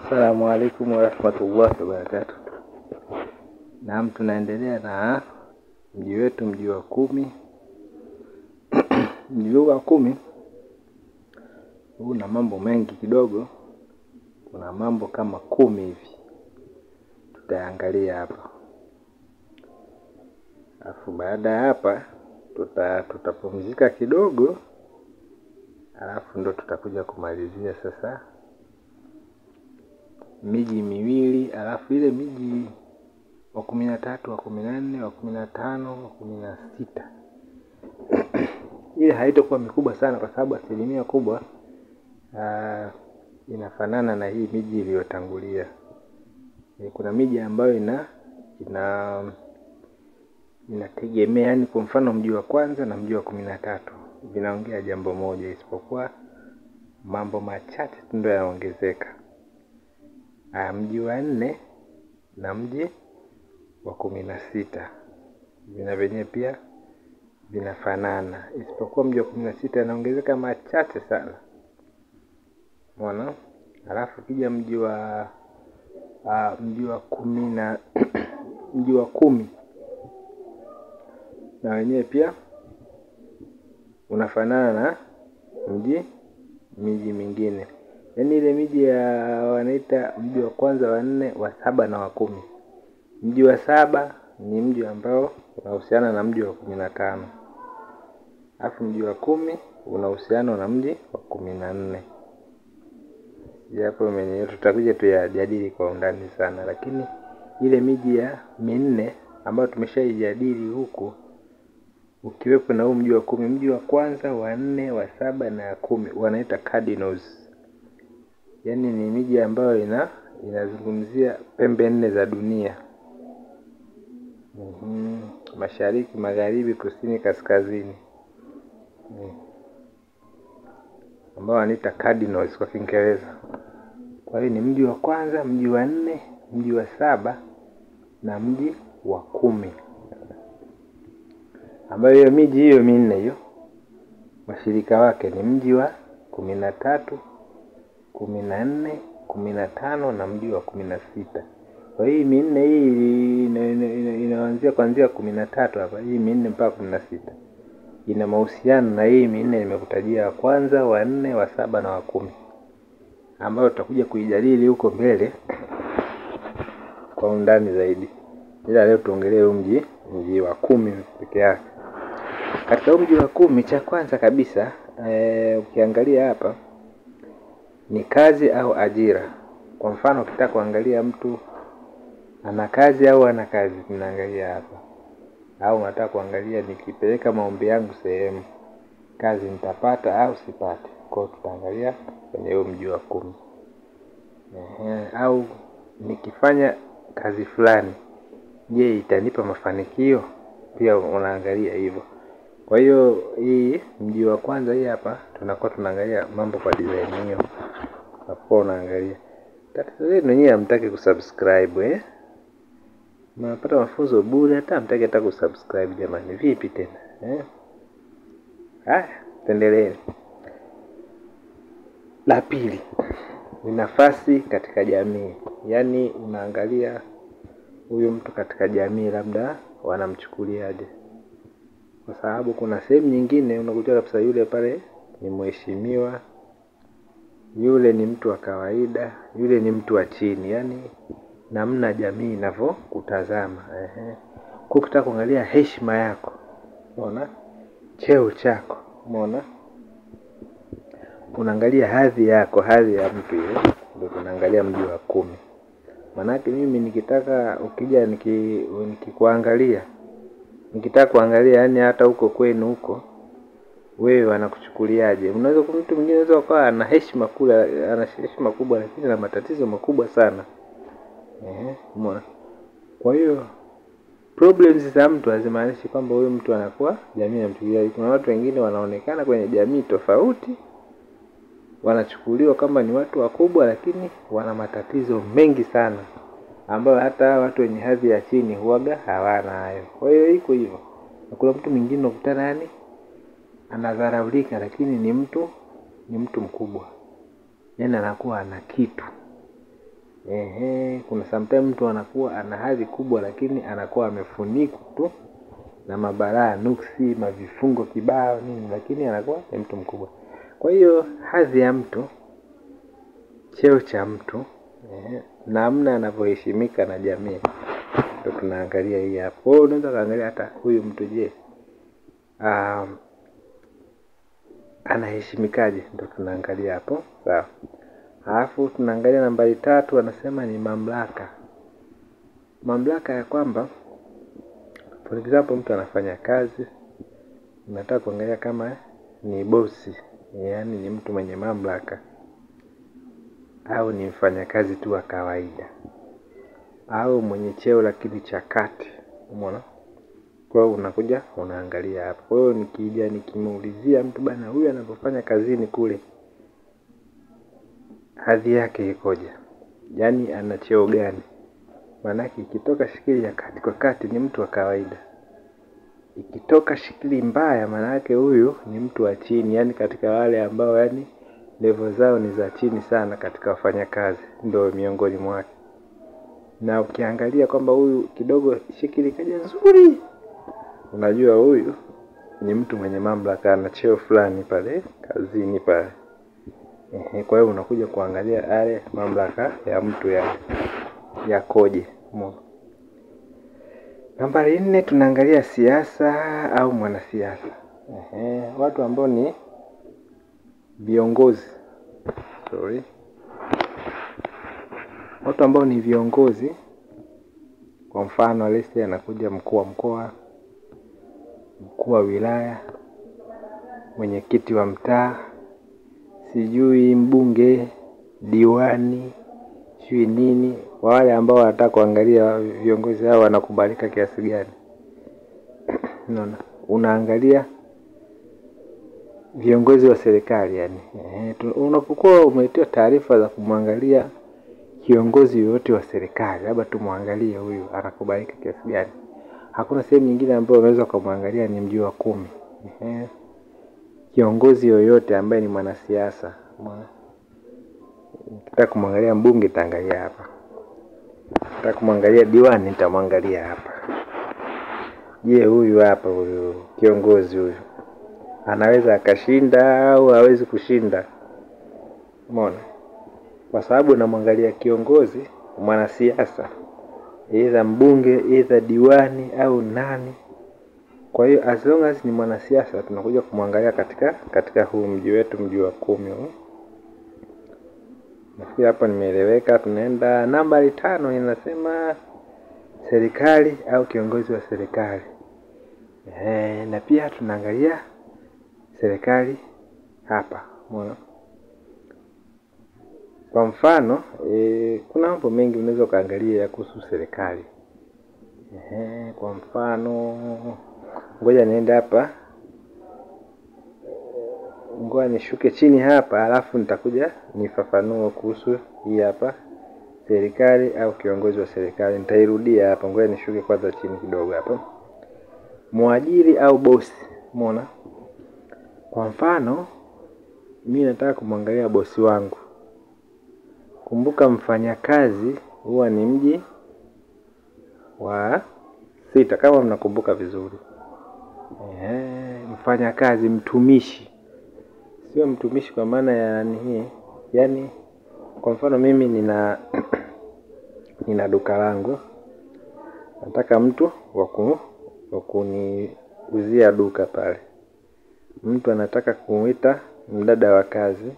Assalamu alaikum warahmatullahi wabarakatuh. Naam, tunaendelea na mji wetu, mji wa 10. Mji wa 10 una mambo mengi kidogo. Kuna mambo kama 10 hivi tutaangalia hapa. Alafu baada ya hapa tutapumzika kidogo. Alafu ndo tutakuja kumalizia sasa miji miwili, alafu ile miji wa 13, wa 14, wa 15, wa 16. Ile haitakuwa mikubwa sana kwa sababu asilimia kubwa inafanana na hii miji iliyotangulia. Kuna miji ambayo inategemea, yani kwa mfano mji wa kwanza na mji wa 13 vinaongea jambo moja, isipokuwa mambo machache ndio yanaongezeka. Mji wa 4 na mji wa 16 vina venye pia vinafanana, isipokuwa mji wa 16 yanaongezeka machache sana. Unaona? Alafu kija mji wa 10 na mji wa 10 na wenyewe pia unafanana na miji mingine. Yaani ile miji ya wanaita mji wa kwanza, wa 4, wa 7 na wa 10. Mji wa 7 ni mji ambao unahusiana na mji wa 15. Alafu mji wa 10 unahusiana na mji wa 14. Japo mwenyewe tutakuja tuyajadili kwa undani sana, lakini ile miji ya 4 ambayo tumeshaijadili huku, ukiwepo na huu mji wa 10, mji wa kwanza, wa 4, wa 7 na 10 wanaita cardinals. Yaani ni miji ambayo inazungumzia pembe 4 za dunia. Mashariki, magharibi, kusini, kaskazini. Ambao wanaita cardinals kwa Kiingereza. Kwa hiyo ni mji wa kwanza, mji wa 4, mji wa 7 na mji wa 10. Ambayo hiyo miji hiyo 4 hiyo washirika wake ni mji wa 13, 14, 15 na mji wa 16. Kwa hiyo 4 hii inaanzia kuanzia 13 hapa. Hii 4 mpaka 16 ina mahusiano na hii 4 nimekutajia, wa kwanza, wa 4, wa 7 na wa 10, ambayo tutakuja kuijadili huko mbele kwa undani zaidi. Ila leo tuongelee mji wa 10 pekee yake. Katika mji wa 10, cha kwanza kabisa ukiangalia hapa ni kazi au ajira. Kwa mfano ukitaka kuangalia mtu ana kazi au ana kazi, tunaangalia hapa. Au unataka kuangalia nikipeleka maombi yangu sehemu, kazi nitapata au sipati. Kwa hiyo tutaangalia kwenye huo mji wa 10. Au nikifanya kazi fulani, je, itanipa mafanikio? Pia unaangalia hivyo. Kwa hiyo hii mji wa kwanza hii hapa tunakuwa tunaangalia mambo kwa design hiyo. Hapo unaangalia. Tatizo lenu nyinyi hamtaki kusubscribe Mnapata mafunzo bure hata kusubscribe jamani. Vipi tena? Tuendelee. La pili ni nafasi katika jamii. Yaani unaangalia huyu mtu katika jamii labda wanamchukuliaje. Kwa sababu kuna sehemu nyingine unakuta kabisa yule pale ni mheshimiwa, yule ni mtu wa kawaida, yule ni mtu wa chini. Yaani namna jamii inavyokutazama. Kwa ukitaka kuangalia heshima yako, unaona? Cheo chako, unaona? Unaangalia hadhi yako, hadhi ya mtu yule, ndio tunaangalia mji wa 10. Maana mimi nikitaka ukija nikikuangalia, nikitaka kuangalia yani hata huko kwenu huko wewe wanakuchukuliaje. Unaweza kwa mtu mwingine anaweza kuwa ana heshima kula, ana heshima kubwa lakini ana matatizo makubwa sana. Umeona? Kwa hiyo problems za mtu hazimaanishi kwamba huyo mtu anakuwa jamii ya mtu mwingine. Kuna watu wengine wanaonekana kwenye jamii tofauti, wanachukuliwa kama ni watu wakubwa lakini wana matatizo mengi sana ambayo hata watu wenye hadhi ya chini huaga hawana hayo. Kwa hiyo iko hivyo. Na kuna mtu mwingine unakutana yani anadharaulika lakini ni mtu mkubwa. Yaani anakuwa ana kitu. Kuna sometimes mtu anakuwa ana hadhi kubwa lakini anakuwa amefunikwa tu na mabalaa, nuksi, mavifungo kibao nini, lakini anakuwa ni mtu mkubwa. Kwa hiyo hadhi ya mtu, cheo cha mtu, namna anavyoheshimika na jamii, ndio tunaangalia hii hapo. Kwa hiyo unaweza kaangalia hata huyu mtu je, anaheshimikaje, ndio tunaangalia hapo. Sawa. Alafu tunaangalia nambari 3, anasema ni mamlaka. Mamlaka ya kwamba for example mtu anafanya kazi, unataka kuangalia kama ni bosi, yaani ni mtu mwenye mamlaka, au ni mfanyakazi tu wa kawaida, au mwenye cheo lakini cha kati. Umeona? Kwa hiyo unakuja unaangalia hapo. Kwa hiyo nikija nikimuulizia mtu bana, huyu anapofanya kazini kule hadhi yake ikoje? Yaani ana cheo gani? Maana ikitoka shikili ya kati kwa kati ni mtu wa kawaida. Ikitoka shikili mbaya maana yake huyu ni mtu wa chini, yani katika wale ambao yani level zao ni za chini sana katika wafanyakazi, ndio miongoni mwake. Na ukiangalia kwamba huyu kidogo shikili kaja nzuri, unajua huyu ni mtu mwenye mamlaka, ana cheo fulani pale kazini pale. Kwa hiyo unakuja kuangalia yale mamlaka ya mtu yakoje. Nambari 4 tunaangalia siasa au mwanasiasa. Watu ambao ni viongozi. Watu ambao ni viongozi, kwa mfano lesi anakuja mkuu wa mkoa, mkuu wa wilaya, mwenyekiti wa mtaa, sijui mbunge, diwani, sijui nini. Wale ambao wanataka kuangalia viongozi hao wanakubalika kiasi gani. Unaona? Unaangalia viongozi wa serikali yani. Unapokuwa umetoa taarifa za kumwangalia kiongozi yote wa serikali, labda tumwangalie huyu anakubalika kiasi gani. Hakuna sehemu nyingine ambayo unaweza kumwangalia ni mji wa 10. Kiongozi yoyote ambaye ni mwanasiasa, nataka kumwangalia mbunge taangalia hapa. Nataka kumwangalia diwani nitamwangalia hapa. Je, huyu hapa huyu kiongozi huyu anaweza akashinda au hawezi kushinda? Umeona? Kwa sababu namwangalia kiongozi mwanasiasa, either mbunge, either diwani au nani. Kwa hiyo as long as ni mwanasiasa tunakuja kumwangalia katika huu mji wetu, mji wa 10 huu. Nafikiri hapa nimeeleweka. Tunaenda nambari 5, inasema serikali au kiongozi wa serikali. Na pia tunaangalia serikali hapa. Umeona? Kwa mfano, kuna mambo mengi unaweza kaangalia kuhusu serikali. Kwa mfano, ngoja niende hapa. Ngoja nishuke chini hapa, alafu nitakuja nifafanue kuhusu hii hapa serikali au kiongozi wa serikali. Nitairudia hapa. Ngoja nishuke kwanza chini kidogo hapa. Mwajiri au bosi. Umeona? Kwa mfano, mimi nataka kumwangalia bosi wangu. Kumbuka mfanyakazi huwa ni mji wa 6 kama mnakumbuka vizuri. Mfanyakazi, mtumishi. Sio mtumishi kwa maana ya hii. Yaani kwa mfano mimi nina duka langu. Nataka mtu wa kuniuzia duka pale. Mtu anataka kumuita mdada wa kazi.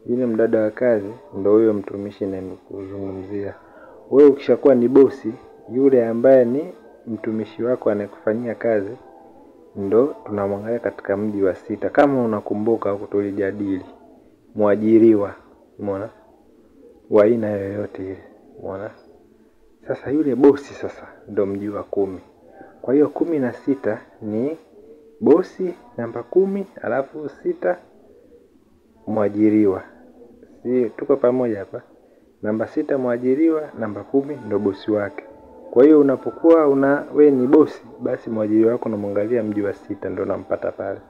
Yule mdada wa kazi ndio huyo mtumishi ninayemzungumzia. Wewe ukishakuwa ni bosi, yule ambaye ni mtumishi wako anayekufanyia kazi ndo tunamwangalia katika mji wa 6. Kama unakumbuka huko tulijadili mwajiriwa. Umeona? Wa aina yoyote ile. Umeona? Sasa yule bosi sasa ndo mji wa 10. Kwa hiyo 16 ni bosi namba 10, alafu 6 mwajiriwa. Si tuko pamoja hapa? Namba 6 mwajiriwa, namba 10 ndo bosi wake. Kwa hiyo unapokuwa wewe ni bosi, basi mwajiriwa wako unamwangalia mji wa 6 ndo unampata pale.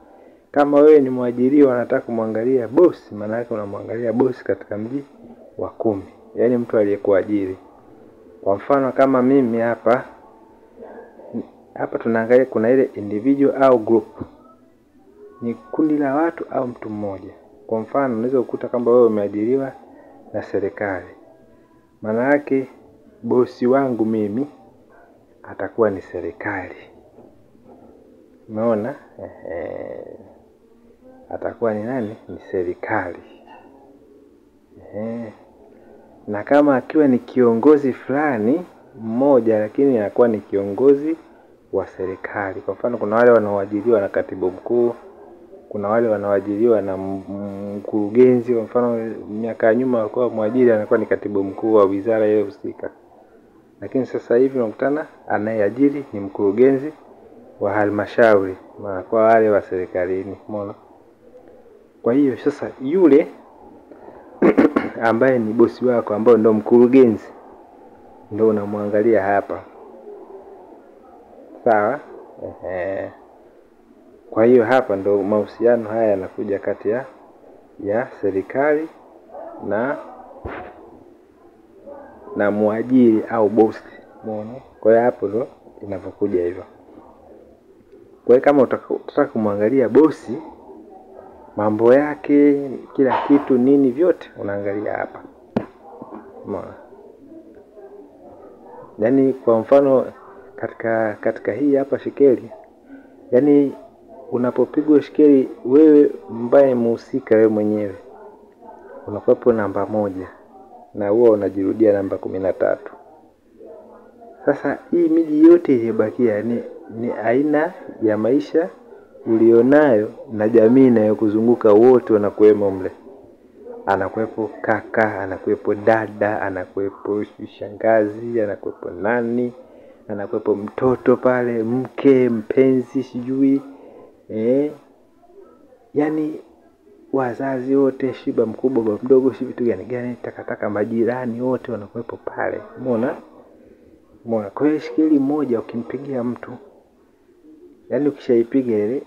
Kama wewe ni mwajiriwa unataka kumwangalia bosi, maana yake unamwangalia bosi katika mji wa 10. yaani mtu aliyekuajiri. Kwa mfano kama mimi hapa tunaangalia kuna ile individual au group. Ni kundi la watu au mtu mmoja. Kwa mfano unaweza kukuta kama wewe umeajiriwa na serikali. Maana yake bosi wangu mimi atakuwa ni serikali. Umeona? Atakuwa ni nani? Ni serikali. Na kama akiwa ni kiongozi fulani mmoja, lakini anakuwa ni kiongozi wa serikali. Kwa mfano kuna wale wanaoajiriwa na katibu mkuu, kuna wale wanaoajiriwa na mkurugenzi. Kwa mfano miaka ya nyuma walikuwa mwajiri anakuwa ni katibu mkuu wa wizara ile husika. Lakini sasa hivi unakutana anayeajiri ni mkurugenzi wa halmashauri, kwa wale wa serikalini. Umeona? Kwa hiyo sasa yule ambaye ni bosi wako, ambaye ndo mkurugenzi, ndo unamwangalia hapa. Sawa? Kwa hiyo hapa ndo mahusiano haya yanakuja kati ya serikali na muajiri au bosi. Umeona? Kwa hiyo hapo ndo inapokuja hivyo. Kwa hiyo kama utataka kumwangalia bosi, mambo yake, kila kitu nini vyote unaangalia hapa. Umeona? Yaani kwa mfano katika hii hapa shekeli, yaani unapopigwa shekeli wewe ambaye mhusika wewe mwenyewe unakuwa namba 1 na huwa unajirudia namba 13. Sasa hii miji yote iliyobakia ni aina ya maisha ulionayo na jamii inayokuzunguka, wote wanakuwemo mle. Anakuwepo kaka, anakuwepo dada, anakuwepo shangazi, anakuwepo nani, anakuwepo mtoto pale, mke, mpenzi, sijui yaani wazazi wote, shiba mkubwa baba mdogo, shiba vitu gani, takataka, majirani wote wanakuwepo pale. Umeona? Kwa hiyo shekeli moja ukimpigia mtu, yaani ukishaipiga ile,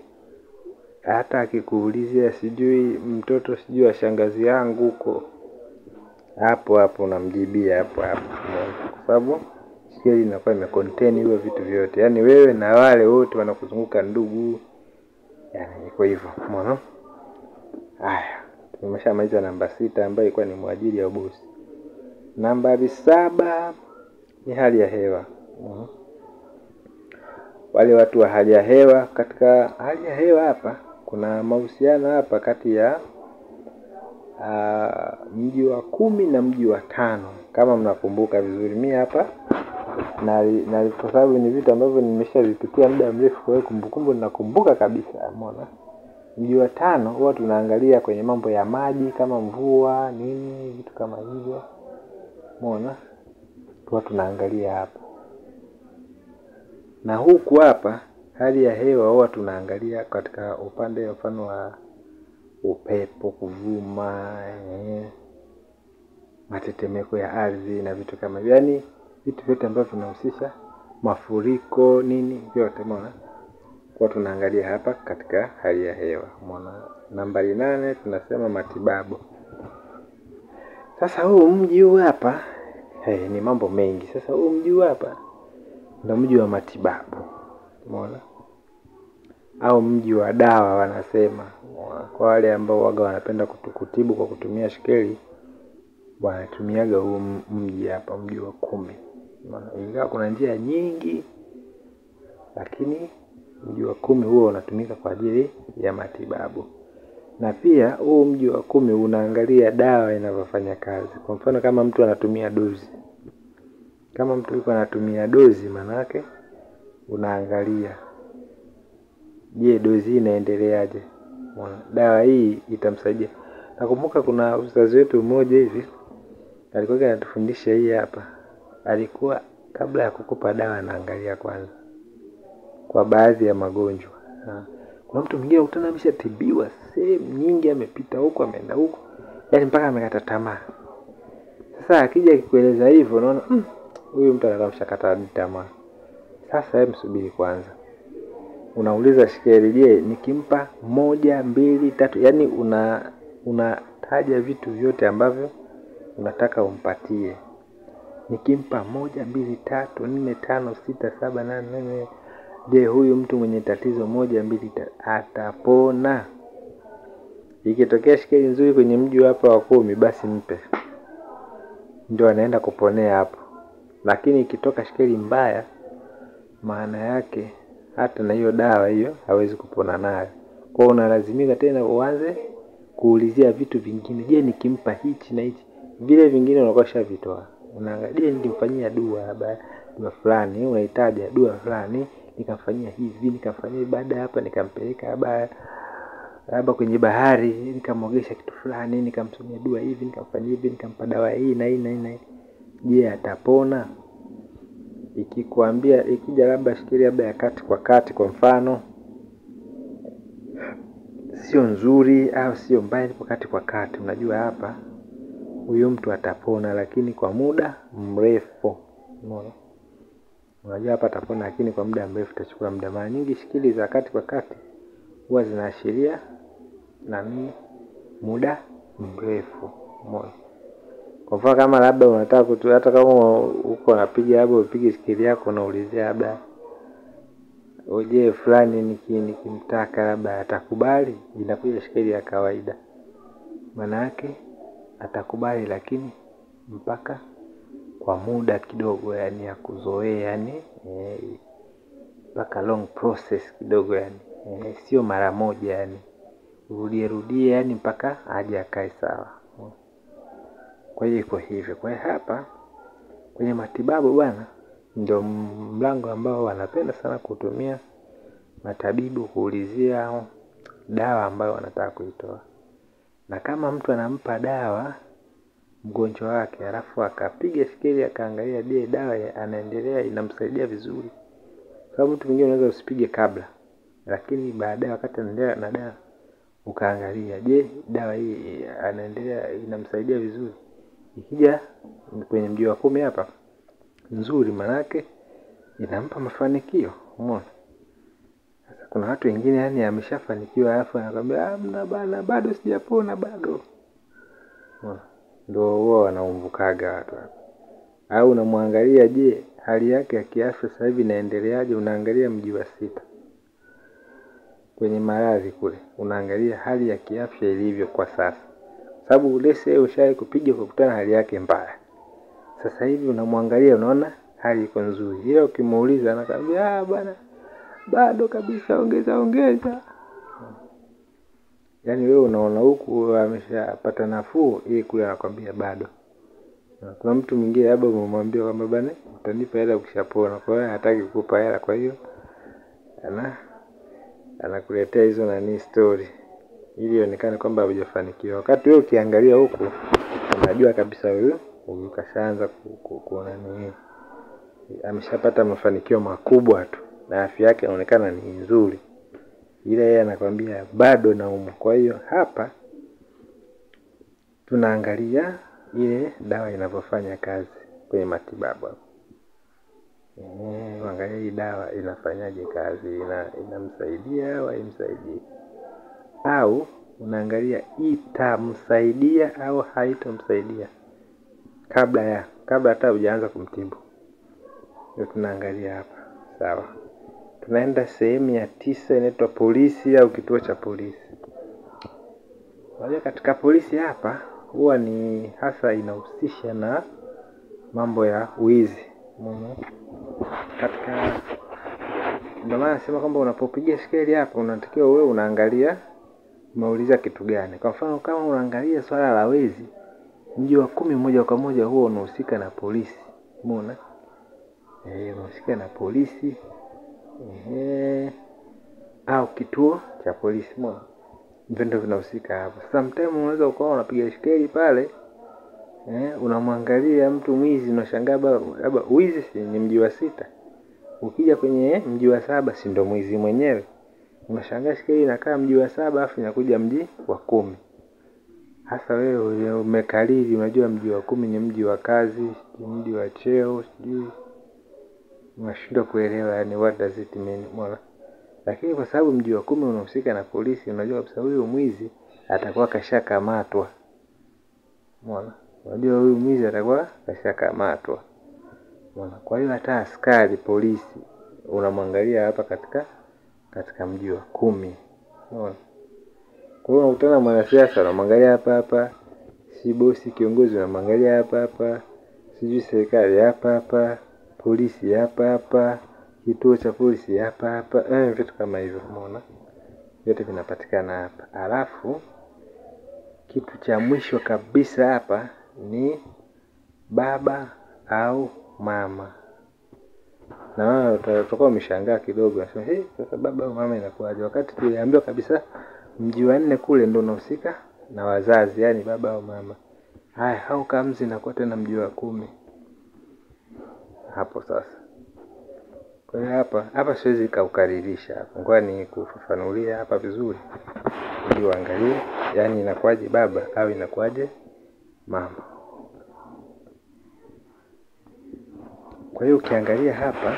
hata akikuulizia sijui mtoto sijui wa shangazi yangu huko, hapo unamjibia hapo. Kwa sababu shekeli inakuwa imecontain hiyo vitu vyote. Yaani wewe na wale wote wanakuzunguka ndugu. Yaani iko hivyo. Umeona? Haya, tumeshamaliza namba 6 ambayo ilikuwa ni muajiri au bosi. Namba 7 ni hali ya hewa. Wale watu wa hali ya hewa. Katika hali ya hewa hapa kuna mahusiano hapa kati ya mji wa 10 na mji wa 5, kama mnakumbuka vizuri. Mimi hapa na kwa sababu ni vitu ambavyo nimeshavipitia muda mrefu, kwa hiyo kumbukumbu ninakumbuka kabisa. Umeona? Mji wa 5 huwa tunaangalia kwenye mambo ya maji, kama mvua nini, vitu kama hivyo. Umeona? Huwa tunaangalia hapa. Na huku hapa hali ya hewa huwa tunaangalia katika upande mfano wa upepo kuvuma, matetemeko ya ardhi na vitu kama hivyo. Yaani vitu vyote ambavyo vinahusisha mafuriko nini vyote. Umeona? Kwa tunaangalia hapa katika hali ya hewa. Umeona? Nambari 8 tunasema matibabu. Sasa huu mji huu hapa ni mambo mengi. Sasa huu mji huu hapa ndio mji wa matibabu. Umeona? Au mji wa dawa wanasema. Kwa wale ambao waga wanapenda kutibu kwa kutumia shekeli, wanatumiaga huu mji hapa, mji wa 10. Umeona? Ingawa kuna njia nyingi, lakini mji wa 10 huo unatumika kwa ajili ya matibabu. Na pia huu mji wa 10 unaangalia dawa inavyofanya kazi. Kwa mfano kama mtu anatumia dozi. Kama mtu yuko anatumia dozi, maana yake unaangalia, je, dozi inaendeleaje? Dawa hii itamsaidia. Nakumbuka kuna ustazi wetu mmoja hivi alikuwa anatufundisha hii hapa. Alikuwa kabla ya kukupa dawa anaangalia kwanza kwa baadhi ya magonjwa. Kuna mtu mwingine ukutana ameshatibiwa sehemu nyingi, amepita huko ameenda huko, yaani mpaka amekata tamaa. Sasa akija akikueleza hivyo unaona huyu mtu anakamshakata tamaa. Sasa hebu subiri kwanza. Unauliza shekeli, je, nikimpa 1 2 3, yaani unataja vitu vyote ambavyo unataka umpatie. Nikimpa 1, 2, 3, 4, 5, 6, 7, 8, je, huyu mtu mwenye tatizo 1, 2, 3 atapona? Ikitokea shikeli nzuri kwenye mji hapa wa 10, basi mpe, ndio anaenda kuponea hapo. Lakini ikitoka shikeli mbaya, maana yake hata na hiyo dawa hiyo hawezi kupona nayo. Kwa hiyo unalazimika tena uanze kuulizia vitu vingine. Je, nikimpa hichi na hichi? Vile vingine unakosha vitoa. Unaangalia nikimfanyia dua fulani, unahitaji dua fulani, nikamfanyia hivi, nikamfanyia baada hapa, nikampeleka labda kwenye bahari, nikamwogesha kitu fulani, nikamsomea dua hivi, nikamfanyia hivi, nikampa dawa hii na hii na hii. Je, atapona? Ikikwambia ikija labda shikeli labda ya kati kwa kati, kwa mfano sio nzuri au sio mbaya, ipo kati kwa kati, unajua hapa huyo mtu atapona, lakini kwa muda mrefu. Unaona? Unajua hapa atapona, lakini kwa muda mrefu, itachukua muda. Mara nyingi shikeli za kati kwa kati huwa zinaashiria muda mrefu. Unaona? Kwa mfano kama labda unataka hata kama uko unapiga hapo, upige shikeli yako unaulizia labda oje fulani nikimtaka labda atakubali, inakuja shikeli ya kawaida. Maana yake atakubali, lakini mpaka kwa muda kidogo, yani ya kuzoea, yani mpaka long process kidogo, yani sio mara moja, yani rudie yani mpaka aje akae sawa. Kwa hiyo iko hivyo. Kwa hiyo hapa kwenye matibabu bwana, ndio mlango ambao wanapenda sana kutumia matabibu kuulizia dawa ambayo wanataka kuitoa. Na kama mtu anampa dawa mgonjwa wake, alafu akapiga shikeli akaangalia je, dawa anaendelea inamsaidia vizuri. Sababu mtu mwingine anaweza usipige kabla, lakini baadaye wakati anaendelea na dawa ukaangalia je, dawa hii anaendelea inamsaidia vizuri. Ikija kwenye mji wa 10 hapa nzuri, manake inampa mafanikio. Umeona? Sasa kuna watu wengine yani ameshafanikiwa alafu anakuambia hamna bana, bado sijapona bado. Ndio wao wanaumbukaga watu. Au unamwangalia je, hali yake ya kiafya sasa hivi inaendeleaje? Unaangalia mji wa 6 kwenye maradhi kule, unaangalia hali ya kiafya ilivyo kwa sasa. Sababu lese ushaye kupiga kukutana hali yake mbaya. Sasa hivi unamwangalia unaona hali iko nzuri. Yeye ukimuuliza anakuambia bwana bado kabisa, ongeza. Yaani wewe unaona huku ameshapata nafuu, yeye kule anakuambia bado. Kuna mtu mwingine labda umemwambia kwamba bwana utanipa hela ukishapona, kwa hiyo hataki kukupa hela, kwa hiyo anakuletea hizo story ili ionekane kwamba hujafanikiwa. Wakati wewe ukiangalia huku unajua kabisa huyu kashaanza kuona nini, ameshapata mafanikio makubwa tu na afya yake inaonekana ni nzuri, ila yeye anakuambia bado naumwa. Kwa hiyo hapa tunaangalia ile dawa inavyofanya kazi kwenye matibabu. Angalia hii dawa inafanyaje kazi, inamsaidia au haimsaidii, au unaangalia itamsaidia au haitamsaidia kabla hata hujaanza kumtibu. Ndio tunaangalia hapa. Sawa. Tunaenda sehemu ya 9 inaitwa polisi au kituo cha polisi. Wale katika polisi hapa huwa ni hasa inahusisha na mambo ya wizi. Katika ndio maana nasema kwamba unapopiga shikeli hapa unatakiwa wewe unaangalia umeuliza kitu gani. Kwa mfano kama unaangalia swala la wizi, mji wa 10 moja kwa moja huo unahusika na polisi. Umeona? Unahusika na polisi. Au kituo cha polisi. Umeona? Ndio vinahusika hapo. Sometimes unaweza ukawa unapiga shikeli pale, unamwangalia mtu mwizi, unashangaa labda wizi ni mji wa 6. Ukija kwenye mji wa 7 si ndio mwizi mwenyewe. Unashangaa shikeli inakaa mji wa 7 afu inakuja mji wa 10. Hasa wewe umekalili, unajua mji wa 10 ni mji wa kazi, ni mji wa cheo, sijui unashindwa kuelewa yani what does it mean. Umeona? Lakini kwa sababu mji wa 10 unahusika na polisi, unajua kabisa huyo mwizi atakuwa kashakamatwa. Umeona? unajua huyu mwizi atakuwa kashakamatwa. Unaona, kwa hiyo hata askari polisi unamwangalia hapa katika mji wa 10. Unaona, kwa hiyo unakutana mwanasiasa unamwangalia hapa, si bosi kiongozi unamwangalia hapa, sijui serikali hapa, polisi hapa, kituo cha polisi hapa, vitu kama hivyo. Unaona, yote vinapatikana hapa. Alafu kitu cha mwisho kabisa hapa ni baba au mama. Na utakuwa umeshangaa kidogo, unasema sasa baba au mama inakuwaje, wakati tuliambiwa kabisa mji wa 4 kule ndio unahusika na wazazi, yani baba au mama. Haya, hao comes inakuwa tena mji wa 10 hapo sasa. Kwa hiyo hapa siwezi kaukaririsha hapa, ngoja ni kufafanulia hapa vizuri ili uangalie yani inakuwaje baba au inakuwaje mama. Kwa hiyo ukiangalia hapa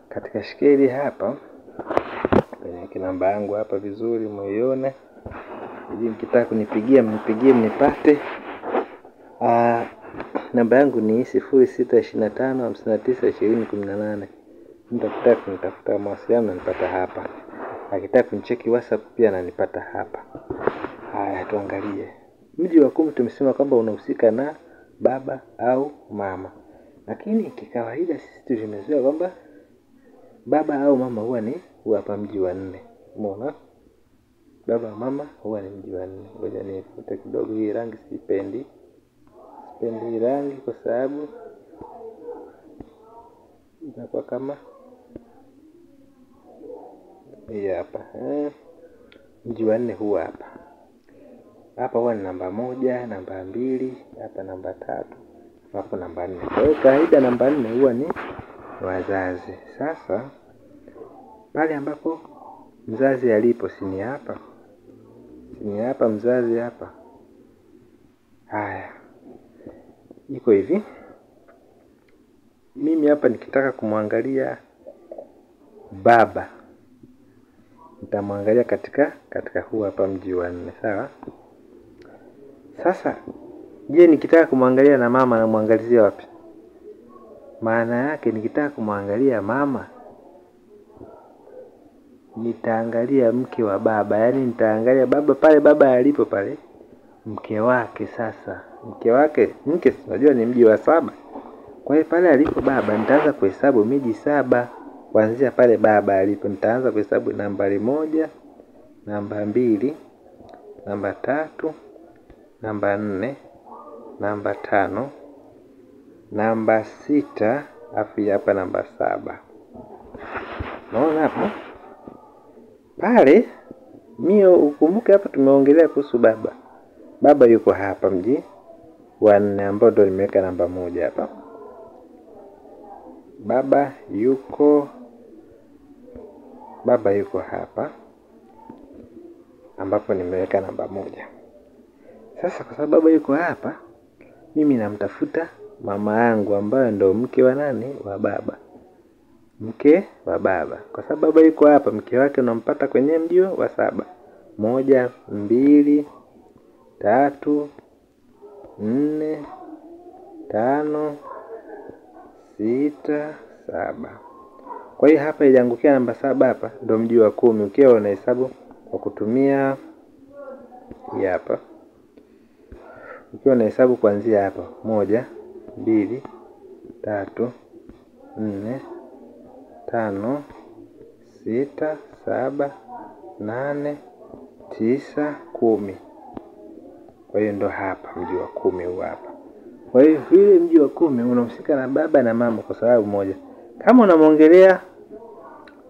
katika shikeli hapa kwenye kinamba yangu hapa vizuri muione, ili mkitaka kunipigia mnipigie mnipate. Namba yangu ni 0625592018. Mtu akitaka kunitafuta mawasiliano ananipata hapa. Akitaka kunicheki WhatsApp pia ananipata hapa. Haya, tuangalie. Mji wa 10 tumesema kwamba unahusika na baba au mama. Lakini kikawaida sisi tumezoea kwamba baba au mama huwa hapa mji wa 4. Umeona? Baba mama huwa ni mji wa 4. Ngoja nifute kidogo hii rangi, sipendi hii rangi kwa sababu inakuwa kama hii hapa. Mji wa 4 huwa hapa huwa ni namba 1, namba 2, hapa namba 3, hapo namba 4. Kwa hiyo kawaida namba 4 huwa ni wazazi. Sasa pale ambapo mzazi alipo si hapa mzazi hapa. Haya, iko hivi, mimi hapa nikitaka kumwangalia baba nitamwangalia katika huu hapa mji wa 4, sawa? Sasa je, nikitaka kumwangalia na mama namwangalizia wapi? Maana yake nikitaka kumwangalia mama nitaangalia mke wa baba, yani nitaangalia baba pale baba alipo pale, mke wake. Sasa mke unajua ni mji wa 7. Kwa hiyo pale alipo baba nitaanza kuhesabu miji 7 kuanzia pale baba alipo. Nitaanza kuhesabu nambari 1, namba 2, namba 3, namba 4, namba 5, namba 6, afu hapa namba 7. Naona hapo pale mio ukumbuke hapa tumeongelea kuhusu baba. Baba yuko hapa mji wa 4 ambao ndio nimeweka namba 1 hapa. Baba yuko hapa ambapo nimeweka namba 1. Sasa kwa sababu baba yuko hapa, mimi namtafuta mama yangu ambaye ndo mke wa nani? Wa baba. Mke wa baba. Kwa sababu baba yuko hapa, mke wake unampata kwenye mji wa 7. 1, 2, 3, 4, 5, 6, 7. Kwa hiyo hapa iliangukia namba 7 hapa ndio mji wa 10. Ukiwa unahesabu kwa kutumia hapa. Ukiwa unahesabu kuanzia hapa 1, 2, 3, 4, 5, 6, 7, 8, 9, 10. Kwa hiyo ndo hapa mji wa 10 huu hapa. Kwa hiyo hili mji wa 10 unahusika na baba na mama kwa sababu moja. Kama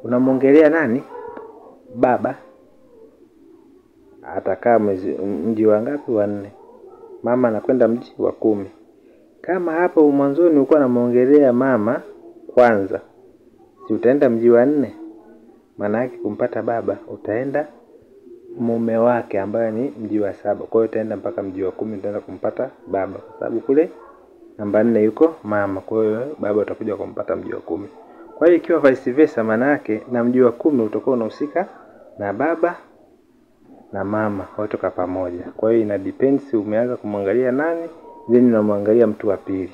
unamwongelea nani? Baba, atakaa mji wa ngapi? Wa 4. Mama anakwenda mji wa 10. Kama hapo mwanzoni ulikuwa unamwongelea mama kwanza, si utaenda mji wa 4? Maana yake kumpata baba utaenda mume wake ambaye ni mji wa 7. Kwa hiyo utaenda mpaka mji wa 10 utaenda kumpata baba kwa sababu kule namba 4 yuko mama. Kwa hiyo baba utakuja kumpata mji wa 10. Kwa hiyo ikiwa vice versa, maana yake na mji wa 10 utakuwa unahusika na baba na mama wote kwa pamoja. Kwa hiyo ina depends umeanza kumwangalia nani then unamwangalia mtu wa pili.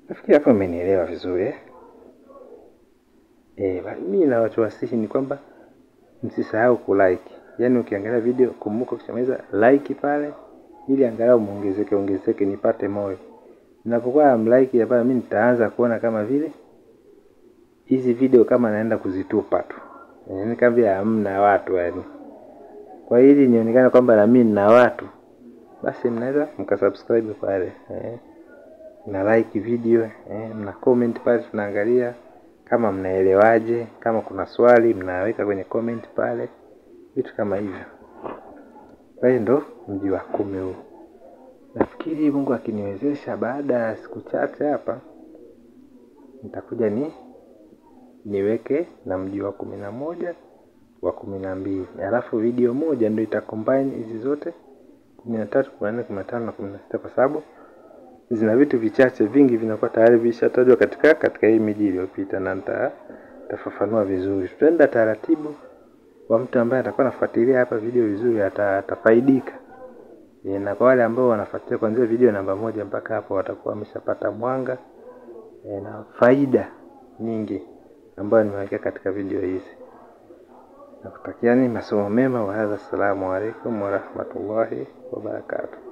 Nafikiri hapo umenielewa vizuri mimi ninachowasihi ni kwamba msisahau kulike. Yaani ukiangalia video kumbuka ukishamaliza like pale ili angalau muongezeke nipate moyo. Ninapokuwa mlike hapa mimi nitaanza kuona kama vile hizi video kama naenda kuzitupa tu. Yaani kama vile hamna watu yani. Kwa hili nionekane kwamba na mimi nina watu, basi mnaweza mkasubscribe pale na like video mna comment pale tunaangalia kama mnaelewaje, kama kuna swali mnaweka kwenye comment pale, vitu kama hivyo. Kwa hiyo ndo mji wa 10 huu. Nafikiri Mungu akiniwezesha baada ya siku chache hapa nitakuja niweke na mji wa 11 wa 12. Alafu video moja ndio itacombine hizi zote 13, 14, 15 na 16 kwa sababu zina vitu vichache, vingi vinakuwa tayari vishatajwa katika hii miji iliyopita na nitafafanua vizuri. Tutaenda taratibu, kwa mtu ambaye atakuwa anafuatilia hapa video vizuri atafaidika. Na kwa wale ambao wanafuatilia kuanzia video namba 1 mpaka hapo watakuwa wameshapata mwanga na faida nyingi ambayo nimeweka katika video hizi. Nakutakieni masomo mema wa hadha. Assalamu alaikum wa rahmatullahi wa barakatuh.